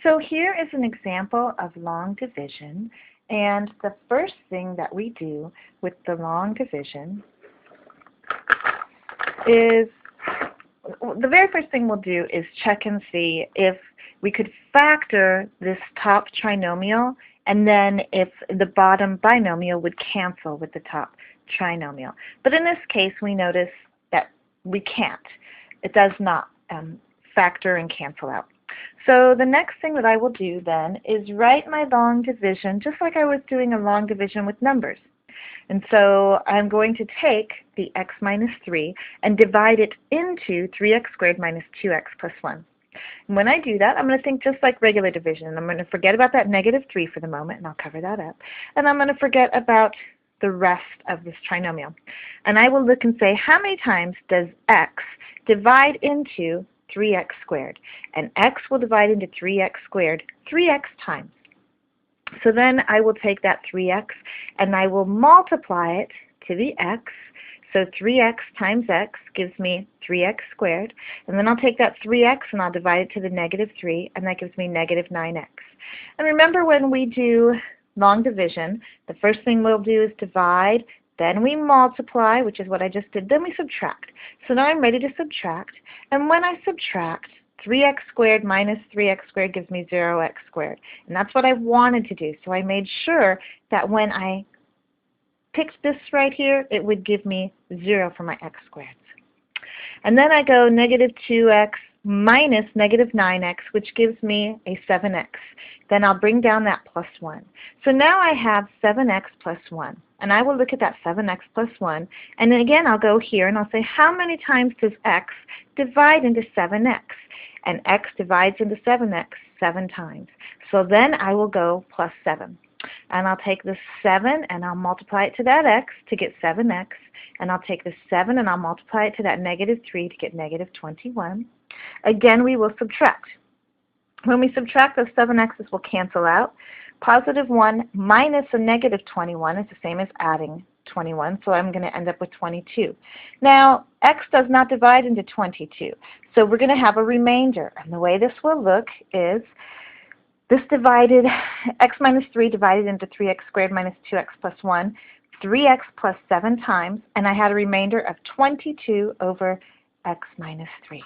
So here is an example of long division, and the first thing that we do with the long division is, the very first thing we'll do is check and see if we could factor this top trinomial, and then if the bottom binomial would cancel with the top trinomial. But in this case, we notice that we can't. It does not factor and cancel out. So the next thing that I will do then is write my long division just like I was doing a long division with numbers. And so I'm going to take the x minus 3 and divide it into 3x squared minus 2x plus 1. And when I do that, I'm going to think just like regular division. I'm going to forget about that negative 3 for the moment, and I'll cover that up. And I'm going to forget about the rest of this trinomial. And I will look and say, how many times does x divide into 3x squared? And x will divide into 3x squared 3x times. So then I will take that 3x and I will multiply it to the x. So 3x times x gives me 3x squared. And then I'll take that 3x and I'll divide it to the negative 3, and that gives me negative 9x. And remember, when we do long division, the first thing we'll do is divide, then we multiply, which is what I just did, then we subtract. So now I'm ready to subtract. And when I subtract, 3x squared minus 3x squared gives me 0x squared. And that's what I wanted to do. So I made sure that when I picked this right here, it would give me 0 for my x squareds. And then I go negative 2x minus negative 9x, which gives me a 7x. Then I'll bring down that plus 1. So now I have 7x plus 1. And I will look at that 7x plus 1. And then again, I'll go here and I'll say, how many times does x divide into 7x? And x divides into 7x 7 times. So then I will go plus 7. And I'll take this 7 and I'll multiply it to that x to get 7x. And I'll take this 7 and I'll multiply it to that negative 3 to get negative 21. Again, we will subtract. When we subtract, those 7x's will cancel out. Positive 1 minus a negative 21 is the same as adding 21, so I'm going to end up with 22. Now, x does not divide into 22, so we're going to have a remainder. And the way this will look is this divided, x minus 3 divided into 3x squared minus 2x plus 1, 3x plus 7 times, and I had a remainder of 22 over x minus 3.